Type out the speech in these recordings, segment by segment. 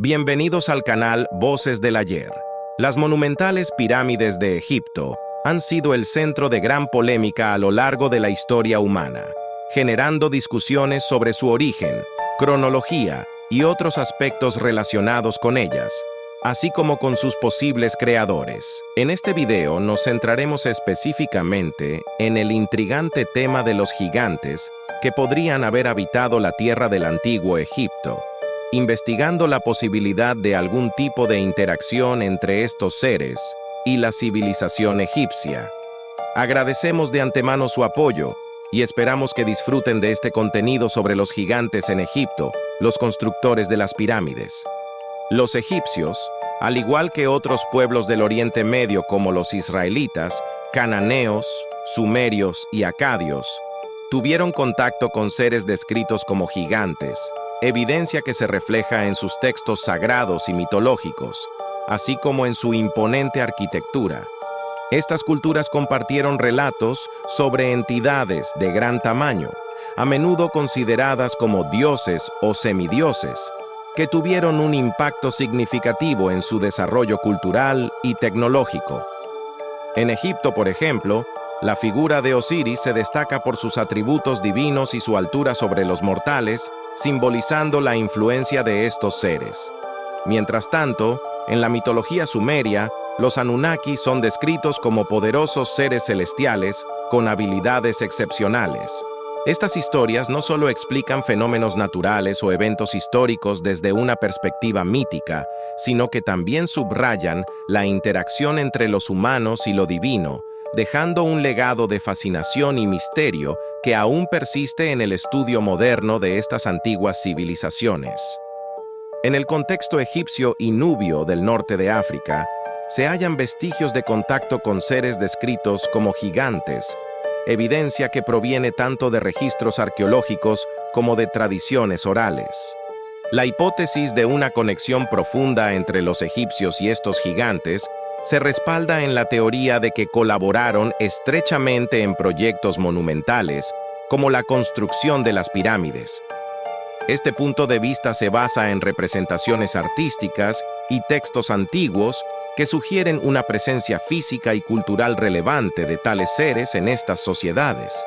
Bienvenidos al canal Voces del Ayer. Las monumentales pirámides de Egipto han sido el centro de gran polémica a lo largo de la historia humana, generando discusiones sobre su origen, cronología y otros aspectos relacionados con ellas, así como con sus posibles creadores. En este video nos centraremos específicamente en el intrigante tema de los gigantes que podrían haber habitado la tierra del antiguo Egipto, investigando la posibilidad de algún tipo de interacción entre estos seres y la civilización egipcia. Agradecemos de antemano su apoyo y esperamos que disfruten de este contenido sobre los gigantes en Egipto, los constructores de las pirámides. Los egipcios, al igual que otros pueblos del Oriente Medio como los israelitas, cananeos, sumerios y acadios, tuvieron contacto con seres descritos como gigantes, evidencia que se refleja en sus textos sagrados y mitológicos, así como en su imponente arquitectura. Estas culturas compartieron relatos sobre entidades de gran tamaño, a menudo consideradas como dioses o semidioses, que tuvieron un impacto significativo en su desarrollo cultural y tecnológico. En Egipto, por ejemplo, la figura de Osiris se destaca por sus atributos divinos y su altura sobre los mortales, simbolizando la influencia de estos seres. Mientras tanto, en la mitología sumeria, los Anunnaki son descritos como poderosos seres celestiales con habilidades excepcionales. Estas historias no solo explican fenómenos naturales o eventos históricos desde una perspectiva mítica, sino que también subrayan la interacción entre los humanos y lo divino, dejando un legado de fascinación y misterio que aún persiste en el estudio moderno de estas antiguas civilizaciones. En el contexto egipcio y nubio del norte de África, se hallan vestigios de contacto con seres descritos como gigantes, evidencia que proviene tanto de registros arqueológicos como de tradiciones orales. La hipótesis de una conexión profunda entre los egipcios y estos gigantes se respalda en la teoría de que colaboraron estrechamente en proyectos monumentales, como la construcción de las pirámides. Este punto de vista se basa en representaciones artísticas y textos antiguos que sugieren una presencia física y cultural relevante de tales seres en estas sociedades.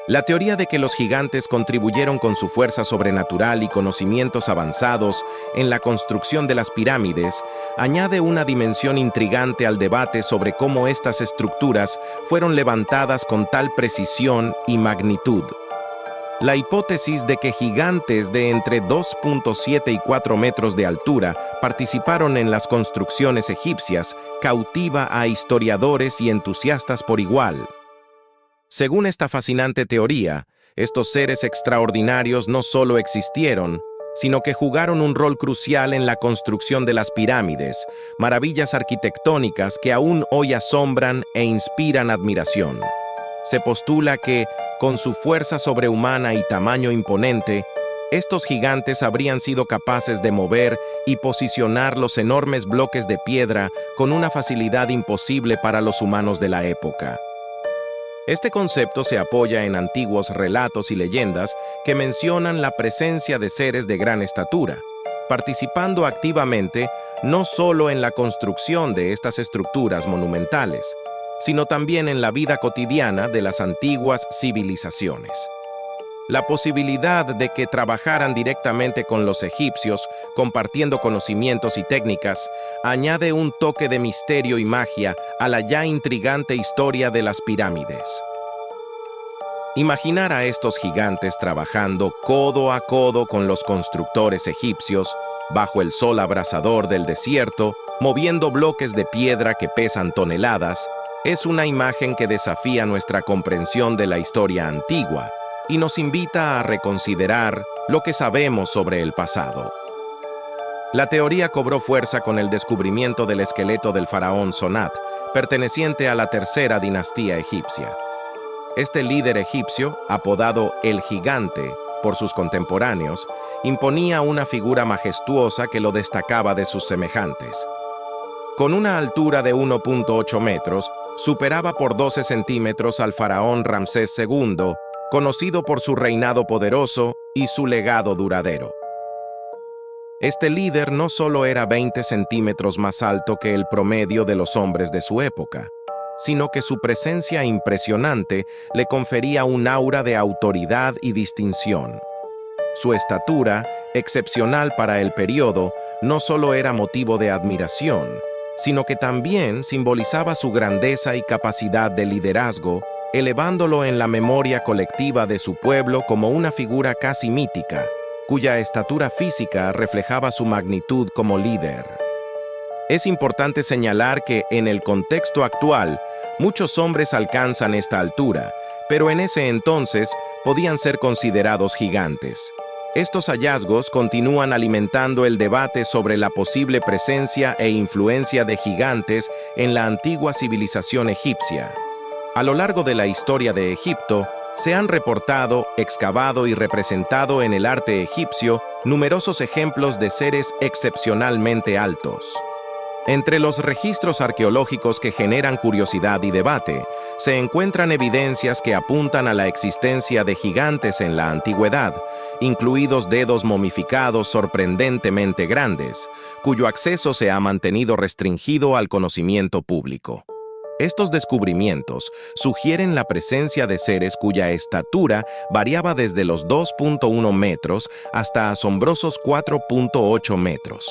La teoría de que los gigantes contribuyeron con su fuerza sobrenatural y conocimientos avanzados en la construcción de las pirámides añade una dimensión intrigante al debate sobre cómo estas estructuras fueron levantadas con tal precisión y magnitud. La hipótesis de que gigantes de entre 2.7 y 4 metros de altura participaron en las construcciones egipcias cautiva a historiadores y entusiastas por igual. Según esta fascinante teoría, estos seres extraordinarios no solo existieron, sino que jugaron un rol crucial en la construcción de las pirámides, maravillas arquitectónicas que aún hoy asombran e inspiran admiración. Se postula que, con su fuerza sobrehumana y tamaño imponente, estos gigantes habrían sido capaces de mover y posicionar los enormes bloques de piedra con una facilidad imposible para los humanos de la época. Este concepto se apoya en antiguos relatos y leyendas que mencionan la presencia de seres de gran estatura, participando activamente no solo en la construcción de estas estructuras monumentales, sino también en la vida cotidiana de las antiguas civilizaciones. La posibilidad de que trabajaran directamente con los egipcios, compartiendo conocimientos y técnicas, añade un toque de misterio y magia a la ya intrigante historia de las pirámides. Imaginar a estos gigantes trabajando codo a codo con los constructores egipcios, bajo el sol abrasador del desierto, moviendo bloques de piedra que pesan toneladas, es una imagen que desafía nuestra comprensión de la historia antigua y nos invita a reconsiderar lo que sabemos sobre el pasado. La teoría cobró fuerza con el descubrimiento del esqueleto del faraón Sonat, perteneciente a la tercera dinastía egipcia. Este líder egipcio, apodado El Gigante por sus contemporáneos, imponía una figura majestuosa que lo destacaba de sus semejantes. Con una altura de 1.8 metros, superaba por 12 centímetros al faraón Ramsés II, conocido por su reinado poderoso y su legado duradero. Este líder no solo era 20 centímetros más alto que el promedio de los hombres de su época, sino que su presencia impresionante le confería un aura de autoridad y distinción. Su estatura, excepcional para el periodo, no solo era motivo de admiración, sino que también simbolizaba su grandeza y capacidad de liderazgo, elevándolo en la memoria colectiva de su pueblo como una figura casi mítica, cuya estatura física reflejaba su magnitud como líder. Es importante señalar que, en el contexto actual, muchos hombres alcanzan esta altura, pero en ese entonces podían ser considerados gigantes. Estos hallazgos continúan alimentando el debate sobre la posible presencia e influencia de gigantes en la antigua civilización egipcia. A lo largo de la historia de Egipto, se han reportado, excavado y representado en el arte egipcio numerosos ejemplos de seres excepcionalmente altos. Entre los registros arqueológicos que generan curiosidad y debate, se encuentran evidencias que apuntan a la existencia de gigantes en la antigüedad, incluidos dedos momificados sorprendentemente grandes, cuyo acceso se ha mantenido restringido al conocimiento público. Estos descubrimientos sugieren la presencia de seres cuya estatura variaba desde los 2.1 metros hasta asombrosos 4.8 metros.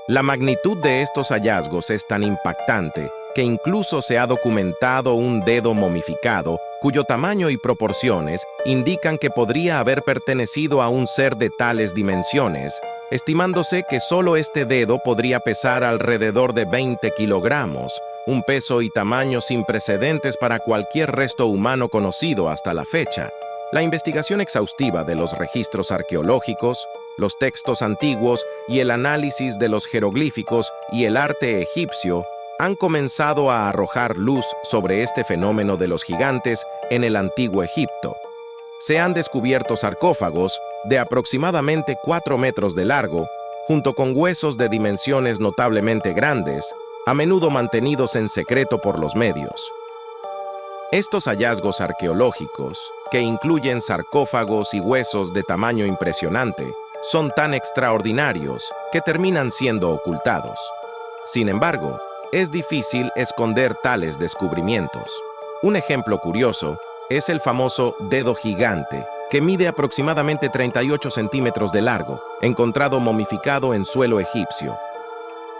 La magnitud de estos hallazgos es tan impactante que incluso se ha documentado un dedo momificado cuyo tamaño y proporciones indican que podría haber pertenecido a un ser de tales dimensiones, estimándose que solo este dedo podría pesar alrededor de 20 kilogramos, un peso y tamaño sin precedentes para cualquier resto humano conocido hasta la fecha. La investigación exhaustiva de los registros arqueológicos, los textos antiguos y el análisis de los jeroglíficos y el arte egipcio han comenzado a arrojar luz sobre este fenómeno de los gigantes en el antiguo Egipto. Se han descubierto sarcófagos de aproximadamente 4 metros de largo, junto con huesos de dimensiones notablemente grandes, a menudo mantenidos en secreto por los medios. Estos hallazgos arqueológicos, que incluyen sarcófagos y huesos de tamaño impresionante, son tan extraordinarios que terminan siendo ocultados. Sin embargo, es difícil esconder tales descubrimientos. Un ejemplo curioso es el famoso dedo gigante, que mide aproximadamente 38 centímetros de largo, encontrado momificado en suelo egipcio.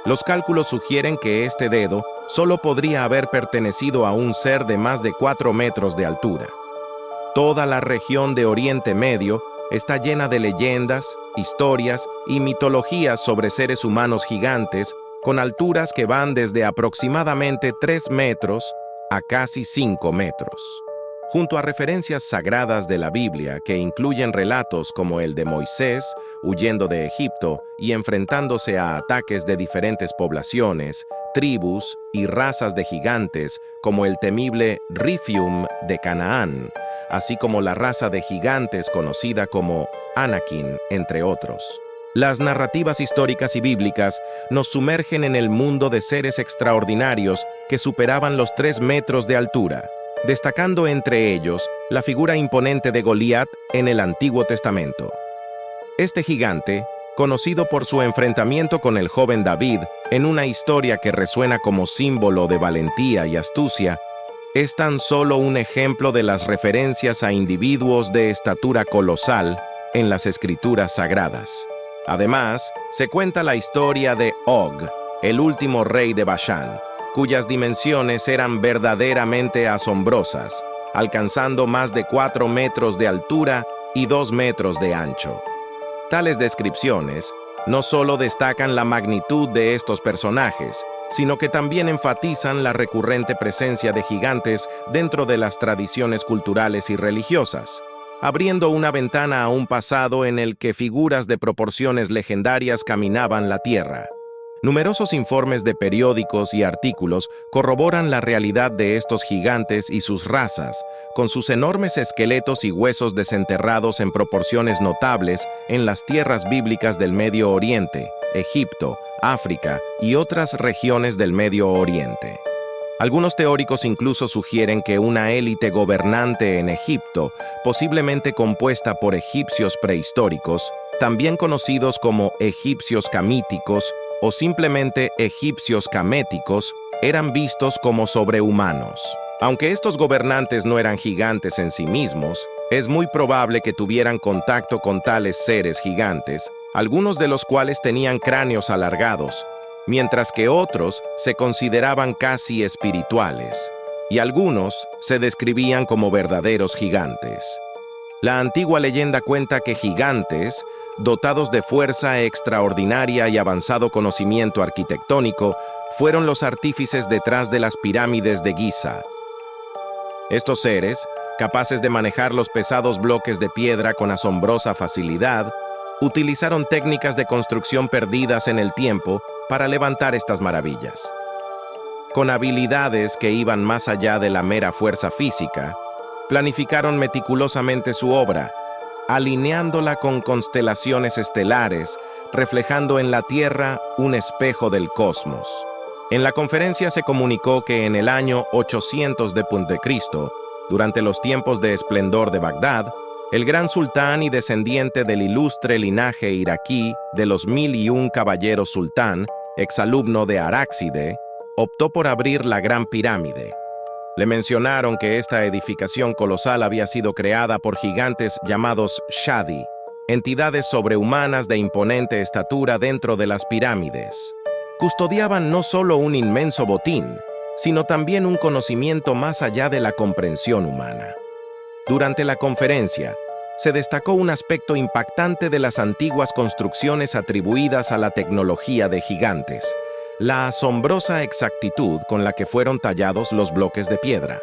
Los cálculos sugieren que este dedo solo podría haber pertenecido a un ser de más de 4 metros de altura. Toda la región de Oriente Medio está llena de leyendas, historias y mitologías sobre seres humanos gigantes con alturas que van desde aproximadamente 3 metros a casi 5 metros. Junto a referencias sagradas de la Biblia que incluyen relatos como el de Moisés huyendo de Egipto y enfrentándose a ataques de diferentes poblaciones, tribus y razas de gigantes como el temible Rifium de Canaán, así como la raza de gigantes conocida como Anakin, entre otros. Las narrativas históricas y bíblicas nos sumergen en el mundo de seres extraordinarios que superaban los 3 metros de altura, destacando entre ellos la figura imponente de Goliat en el Antiguo Testamento. Este gigante, conocido por su enfrentamiento con el joven David en una historia que resuena como símbolo de valentía y astucia, es tan solo un ejemplo de las referencias a individuos de estatura colosal en las escrituras sagradas. Además, se cuenta la historia de Og, el último rey de Bashán, cuyas dimensiones eran verdaderamente asombrosas, alcanzando más de 4 metros de altura y 2 metros de ancho. Tales descripciones no solo destacan la magnitud de estos personajes, sino que también enfatizan la recurrente presencia de gigantes dentro de las tradiciones culturales y religiosas, abriendo una ventana a un pasado en el que figuras de proporciones legendarias caminaban la tierra. Numerosos informes de periódicos y artículos corroboran la realidad de estos gigantes y sus razas, con sus enormes esqueletos y huesos desenterrados en proporciones notables en las tierras bíblicas del Medio Oriente, Egipto, África y otras regiones del Medio Oriente. Algunos teóricos incluso sugieren que una élite gobernante en Egipto, posiblemente compuesta por egipcios prehistóricos, también conocidos como egipcios camíticos o simplemente egipcios caméticos, eran vistos como sobrehumanos. Aunque estos gobernantes no eran gigantes en sí mismos, es muy probable que tuvieran contacto con tales seres gigantes, algunos de los cuales tenían cráneos alargados, mientras que otros se consideraban casi espirituales, y algunos se describían como verdaderos gigantes. La antigua leyenda cuenta que gigantes, dotados de fuerza extraordinaria y avanzado conocimiento arquitectónico, fueron los artífices detrás de las pirámides de Giza. Estos seres, capaces de manejar los pesados bloques de piedra con asombrosa facilidad, utilizaron técnicas de construcción perdidas en el tiempo para levantar estas maravillas. Con habilidades que iban más allá de la mera fuerza física, planificaron meticulosamente su obra, alineándola con constelaciones estelares, reflejando en la Tierra un espejo del cosmos. En la conferencia se comunicó que en el año 800 de Cristo, durante los tiempos de esplendor de Bagdad, el gran sultán y descendiente del ilustre linaje iraquí de los 1001 caballeros sultán, exalumno de Aráxide, optó por abrir la Gran Pirámide. Le mencionaron que esta edificación colosal había sido creada por gigantes llamados Shadi, entidades sobrehumanas de imponente estatura dentro de las pirámides. Custodiaban no solo un inmenso botín, sino también un conocimiento más allá de la comprensión humana. Durante la conferencia, se destacó un aspecto impactante de las antiguas construcciones atribuidas a la tecnología de gigantes: la asombrosa exactitud con la que fueron tallados los bloques de piedra.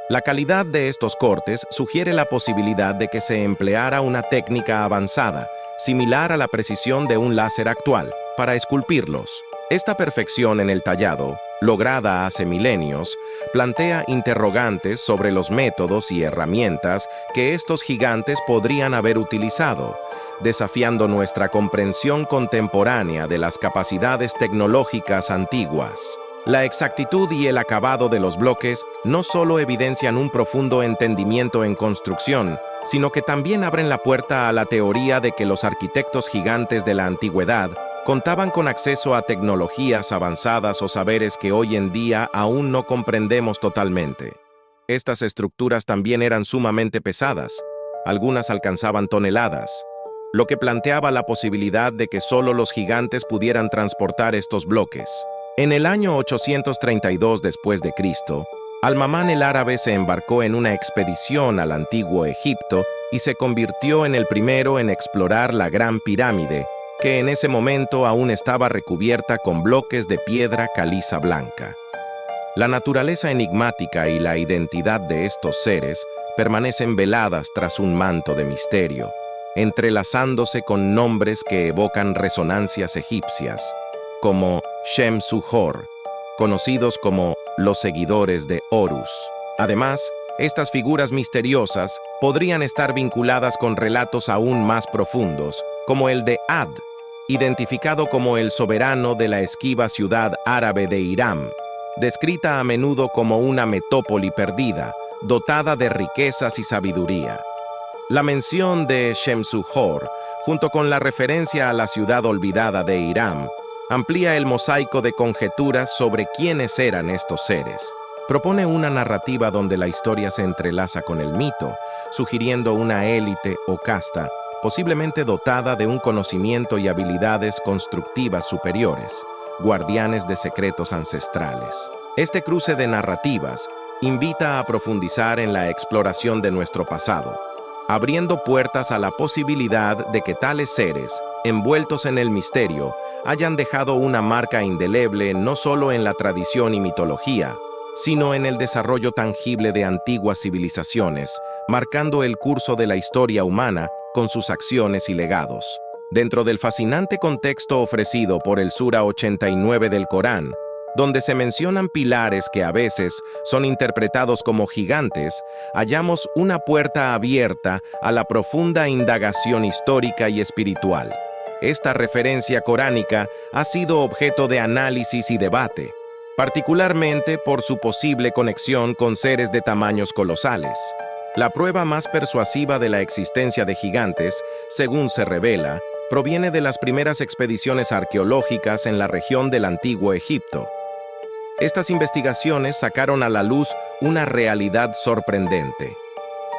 La calidad de estos cortes sugiere la posibilidad de que se empleara una técnica avanzada, similar a la precisión de un láser actual, para esculpirlos. Esta perfección en el tallado, lograda hace milenios, plantea interrogantes sobre los métodos y herramientas que estos gigantes podrían haber utilizado, desafiando nuestra comprensión contemporánea de las capacidades tecnológicas antiguas. La exactitud y el acabado de los bloques no solo evidencian un profundo entendimiento en construcción, sino que también abren la puerta a la teoría de que los arquitectos gigantes de la antigüedad contaban con acceso a tecnologías avanzadas o saberes que hoy en día aún no comprendemos totalmente. Estas estructuras también eran sumamente pesadas, algunas alcanzaban toneladas, lo que planteaba la posibilidad de que solo los gigantes pudieran transportar estos bloques. En el año 832 después de Cristo, Al-Mamán el Árabe se embarcó en una expedición al antiguo Egipto y se convirtió en el primero en explorar la Gran Pirámide, que en ese momento aún estaba recubierta con bloques de piedra caliza blanca. La naturaleza enigmática y la identidad de estos seres permanecen veladas tras un manto de misterio, entrelazándose con nombres que evocan resonancias egipcias, como Shem-Su-Hor, conocidos como los seguidores de Horus. Además, estas figuras misteriosas podrían estar vinculadas con relatos aún más profundos, como el de Ad, identificado como el soberano de la esquiva ciudad árabe de Hiram, descrita a menudo como una metrópoli perdida, dotada de riquezas y sabiduría. La mención de Shem-Su-Hor, junto con la referencia a la ciudad olvidada de Hiram, amplía el mosaico de conjeturas sobre quiénes eran estos seres. Propone una narrativa donde la historia se entrelaza con el mito, sugiriendo una élite o casta, posiblemente dotada de un conocimiento y habilidades constructivas superiores, guardianes de secretos ancestrales. Este cruce de narrativas invita a profundizar en la exploración de nuestro pasado, abriendo puertas a la posibilidad de que tales seres, envueltos en el misterio, hayan dejado una marca indeleble no solo en la tradición y mitología, sino en el desarrollo tangible de antiguas civilizaciones, marcando el curso de la historia humana con sus acciones y legados. Dentro del fascinante contexto ofrecido por el Sura 89 del Corán, donde se mencionan pilares que a veces son interpretados como gigantes, hallamos una puerta abierta a la profunda indagación histórica y espiritual. Esta referencia coránica ha sido objeto de análisis y debate, particularmente por su posible conexión con seres de tamaños colosales. La prueba más persuasiva de la existencia de gigantes, según se revela, proviene de las primeras expediciones arqueológicas en la región del Antiguo Egipto. Estas investigaciones sacaron a la luz una realidad sorprendente.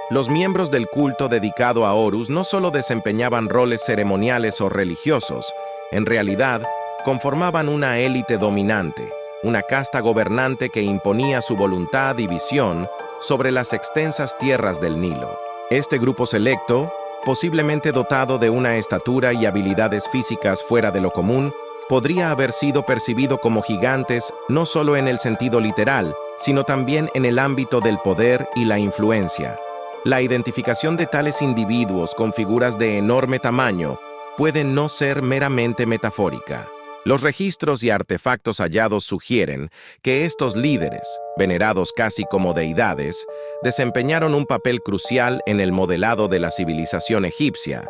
Los miembros del culto dedicado a Horus no solo desempeñaban roles ceremoniales o religiosos, en realidad conformaban una élite dominante, una casta gobernante que imponía su voluntad y visión sobre las extensas tierras del Nilo. Este grupo selecto, posiblemente dotado de una estatura y habilidades físicas fuera de lo común, podría haber sido percibido como gigantes no solo en el sentido literal, sino también en el ámbito del poder y la influencia. La identificación de tales individuos con figuras de enorme tamaño puede no ser meramente metafórica. Los registros y artefactos hallados sugieren que estos líderes, venerados casi como deidades, desempeñaron un papel crucial en el modelado de la civilización egipcia,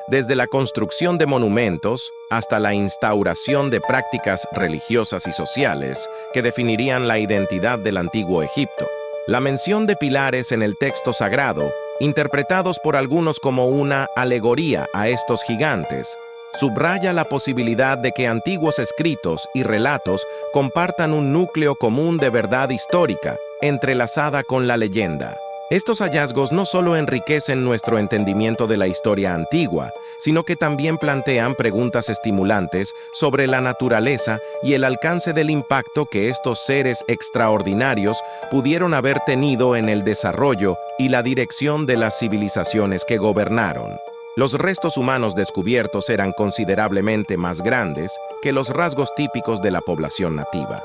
desde la construcción de monumentos hasta la instauración de prácticas religiosas y sociales que definirían la identidad del antiguo Egipto. La mención de pilares en el texto sagrado, interpretados por algunos como una alegoría a estos gigantes, subraya la posibilidad de que antiguos escritos y relatos compartan un núcleo común de verdad histórica, entrelazada con la leyenda. Estos hallazgos no solo enriquecen nuestro entendimiento de la historia antigua, sino que también plantean preguntas estimulantes sobre la naturaleza y el alcance del impacto que estos seres extraordinarios pudieron haber tenido en el desarrollo y la dirección de las civilizaciones que gobernaron. Los restos humanos descubiertos eran considerablemente más grandes que los rasgos típicos de la población nativa.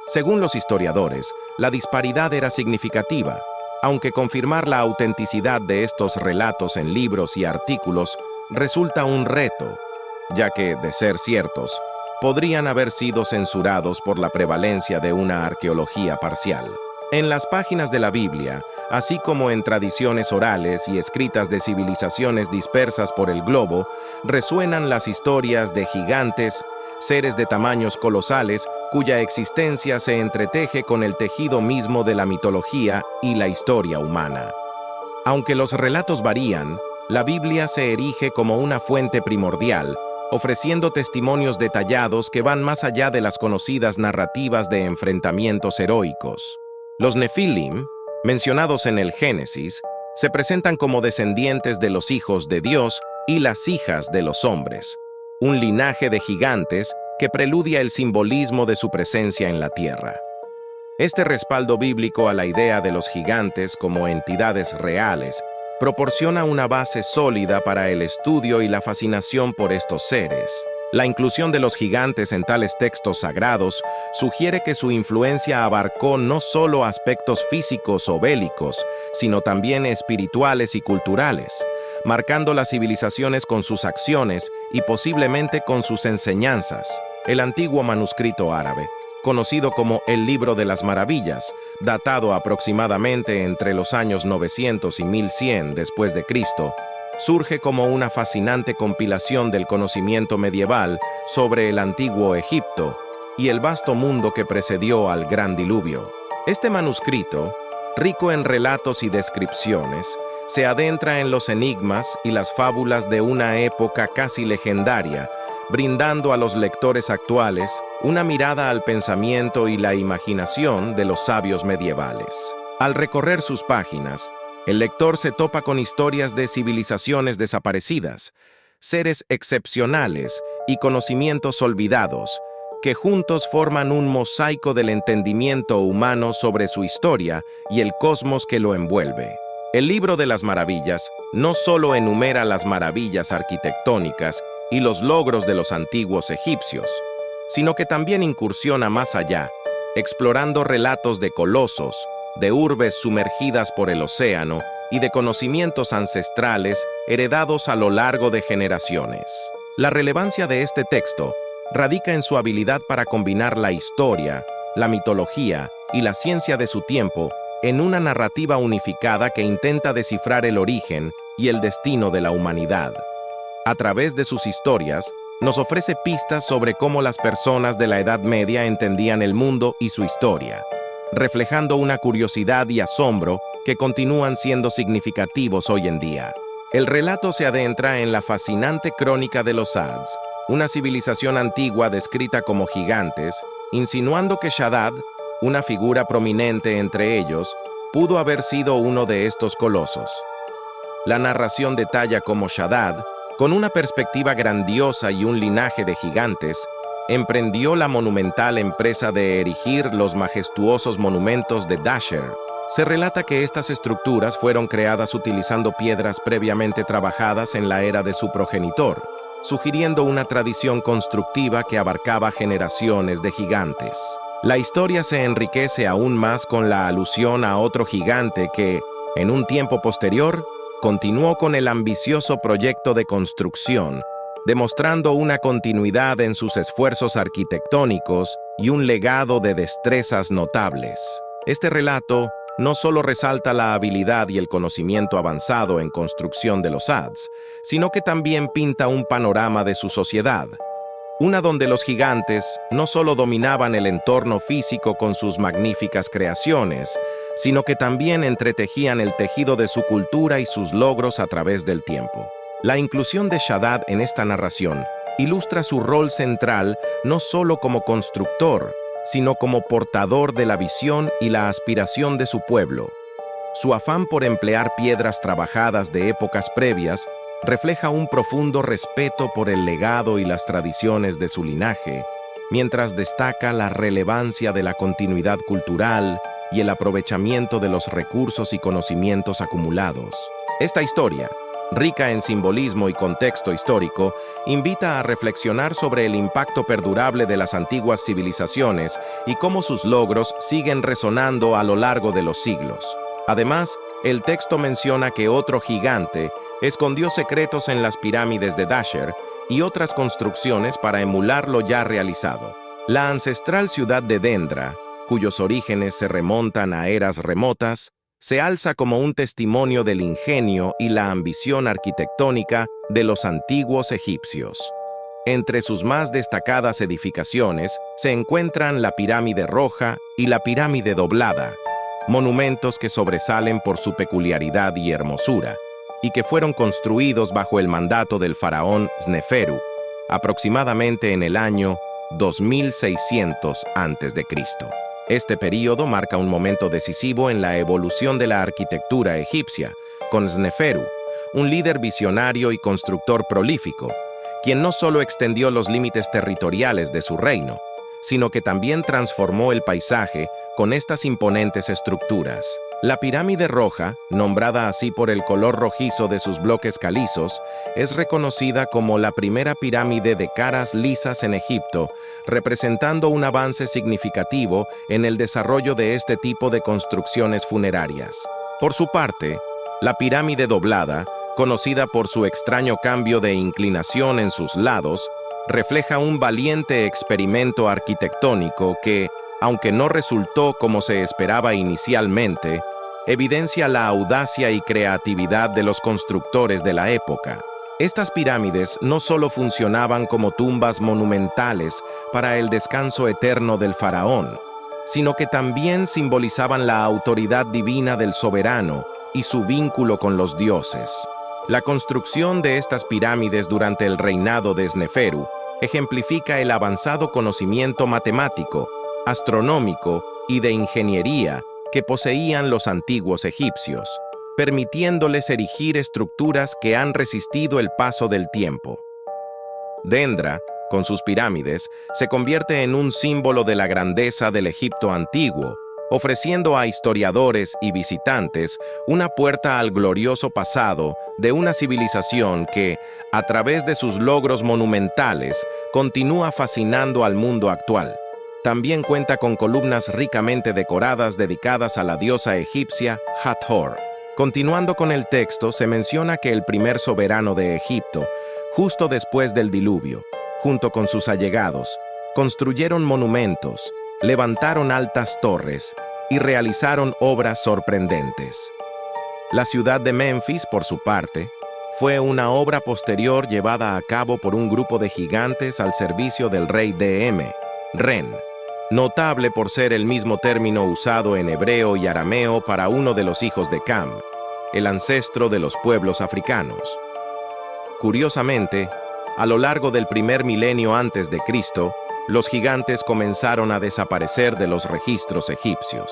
Según los historiadores, la disparidad era significativa, aunque confirmar la autenticidad de estos relatos en libros y artículos resulta un reto, ya que, de ser ciertos, podrían haber sido censurados por la prevalencia de una arqueología parcial. En las páginas de la Biblia, así como en tradiciones orales y escritas de civilizaciones dispersas por el globo, resuenan las historias de gigantes, seres de tamaños colosales cuya existencia se entreteje con el tejido mismo de la mitología y la historia humana. Aunque los relatos varían, la Biblia se erige como una fuente primordial, ofreciendo testimonios detallados que van más allá de las conocidas narrativas de enfrentamientos heroicos. Los Nefilim, mencionados en el Génesis, se presentan como descendientes de los hijos de Dios y las hijas de los hombres, un linaje de gigantes que preludia el simbolismo de su presencia en la tierra. Este respaldo bíblico a la idea de los gigantes como entidades reales proporciona una base sólida para el estudio y la fascinación por estos seres. La inclusión de los gigantes en tales textos sagrados sugiere que su influencia abarcó no solo aspectos físicos o bélicos, sino también espirituales y culturales, marcando las civilizaciones con sus acciones y posiblemente con sus enseñanzas. El antiguo manuscrito árabe, conocido como el Libro de las Maravillas, datado aproximadamente entre los años 900 y 1100 después de Cristo, surge como una fascinante compilación del conocimiento medieval sobre el antiguo Egipto y el vasto mundo que precedió al Gran Diluvio. Este manuscrito, rico en relatos y descripciones, se adentra en los enigmas y las fábulas de una época casi legendaria, brindando a los lectores actuales una mirada al pensamiento y la imaginación de los sabios medievales. Al recorrer sus páginas, el lector se topa con historias de civilizaciones desaparecidas, seres excepcionales y conocimientos olvidados, que juntos forman un mosaico del entendimiento humano sobre su historia y el cosmos que lo envuelve. El Libro de las Maravillas no solo enumera las maravillas arquitectónicas y los logros de los antiguos egipcios, sino que también incursiona más allá, explorando relatos de colosos, de urbes sumergidas por el océano y de conocimientos ancestrales heredados a lo largo de generaciones. La relevancia de este texto radica en su habilidad para combinar la historia, la mitología y la ciencia de su tiempo en una narrativa unificada que intenta descifrar el origen y el destino de la humanidad. A través de sus historias, nos ofrece pistas sobre cómo las personas de la Edad Media entendían el mundo y su historia, reflejando una curiosidad y asombro que continúan siendo significativos hoy en día. El relato se adentra en la fascinante crónica de los Ads, una civilización antigua descrita como gigantes, insinuando que Shaddad, una figura prominente entre ellos, pudo haber sido uno de estos colosos. La narración detalla cómo Shaddad, con una perspectiva grandiosa y un linaje de gigantes, emprendió la monumental empresa de erigir los majestuosos monumentos de Dashur. Se relata que estas estructuras fueron creadas utilizando piedras previamente trabajadas en la era de su progenitor, sugiriendo una tradición constructiva que abarcaba generaciones de gigantes. La historia se enriquece aún más con la alusión a otro gigante que, en un tiempo posterior, continuó con el ambicioso proyecto de construcción, demostrando una continuidad en sus esfuerzos arquitectónicos y un legado de destrezas notables. Este relato no solo resalta la habilidad y el conocimiento avanzado en construcción de los Ads, sino que también pinta un panorama de su sociedad, una donde los gigantes no solo dominaban el entorno físico con sus magníficas creaciones, sino que también entretejían el tejido de su cultura y sus logros a través del tiempo. La inclusión de Shaddad en esta narración ilustra su rol central no solo como constructor, sino como portador de la visión y la aspiración de su pueblo. Su afán por emplear piedras trabajadas de épocas previas refleja un profundo respeto por el legado y las tradiciones de su linaje, mientras destaca la relevancia de la continuidad cultural y el aprovechamiento de los recursos y conocimientos acumulados. Esta historia, rica en simbolismo y contexto histórico, invita a reflexionar sobre el impacto perdurable de las antiguas civilizaciones y cómo sus logros siguen resonando a lo largo de los siglos. Además, el texto menciona que otro gigante escondió secretos en las pirámides de Dashur y otras construcciones para emular lo ya realizado. La ancestral ciudad de Dendra, cuyos orígenes se remontan a eras remotas, se alza como un testimonio del ingenio y la ambición arquitectónica de los antiguos egipcios. Entre sus más destacadas edificaciones se encuentran la pirámide roja y la pirámide doblada, monumentos que sobresalen por su peculiaridad y hermosura, y que fueron construidos bajo el mandato del faraón Sneferu, aproximadamente en el año 2600 a.C. Este período marca un momento decisivo en la evolución de la arquitectura egipcia, con Sneferu, un líder visionario y constructor prolífico, quien no solo extendió los límites territoriales de su reino, sino que también transformó el paisaje con estas imponentes estructuras. La pirámide roja, nombrada así por el color rojizo de sus bloques calizos, es reconocida como la primera pirámide de caras lisas en Egipto, representando un avance significativo en el desarrollo de este tipo de construcciones funerarias. Por su parte, la pirámide doblada, conocida por su extraño cambio de inclinación en sus lados, refleja un valiente experimento arquitectónico que, aunque no resultó como se esperaba inicialmente, evidencia la audacia y creatividad de los constructores de la época. Estas pirámides no solo funcionaban como tumbas monumentales para el descanso eterno del faraón, sino que también simbolizaban la autoridad divina del soberano y su vínculo con los dioses. La construcción de estas pirámides durante el reinado de Sneferu ejemplifica el avanzado conocimiento matemático, astronómico y de ingeniería que poseían los antiguos egipcios, permitiéndoles erigir estructuras que han resistido el paso del tiempo. Dendra, con sus pirámides, se convierte en un símbolo de la grandeza del Egipto antiguo, ofreciendo a historiadores y visitantes una puerta al glorioso pasado de una civilización que, a través de sus logros monumentales, continúa fascinando al mundo actual. También cuenta con columnas ricamente decoradas dedicadas a la diosa egipcia Hathor. Continuando con el texto, se menciona que el primer soberano de Egipto, justo después del diluvio, junto con sus allegados, construyeron monumentos, levantaron altas torres y realizaron obras sorprendentes. La ciudad de Memphis, por su parte, fue una obra posterior llevada a cabo por un grupo de gigantes al servicio del rey Ren, notable por ser el mismo término usado en hebreo y arameo para uno de los hijos de Cam, el ancestro de los pueblos africanos. Curiosamente, a lo largo del primer milenio antes de Cristo, los gigantes comenzaron a desaparecer de los registros egipcios.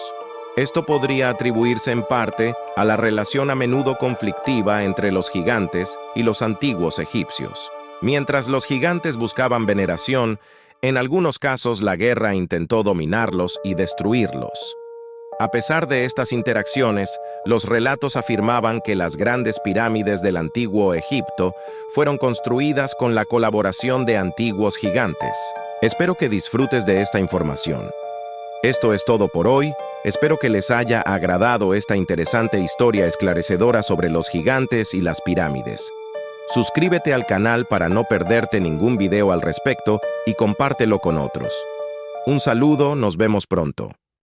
Esto podría atribuirse en parte a la relación a menudo conflictiva entre los gigantes y los antiguos egipcios. Mientras los gigantes buscaban veneración, en algunos casos la guerra intentó dominarlos y destruirlos. A pesar de estas interacciones, los relatos afirmaban que las grandes pirámides del antiguo Egipto fueron construidas con la colaboración de antiguos gigantes. Espero que disfrutes de esta información. Esto es todo por hoy. Espero que les haya agradado esta interesante historia esclarecedora sobre los gigantes y las pirámides. Suscríbete al canal para no perderte ningún video al respecto y compártelo con otros. Un saludo, nos vemos pronto.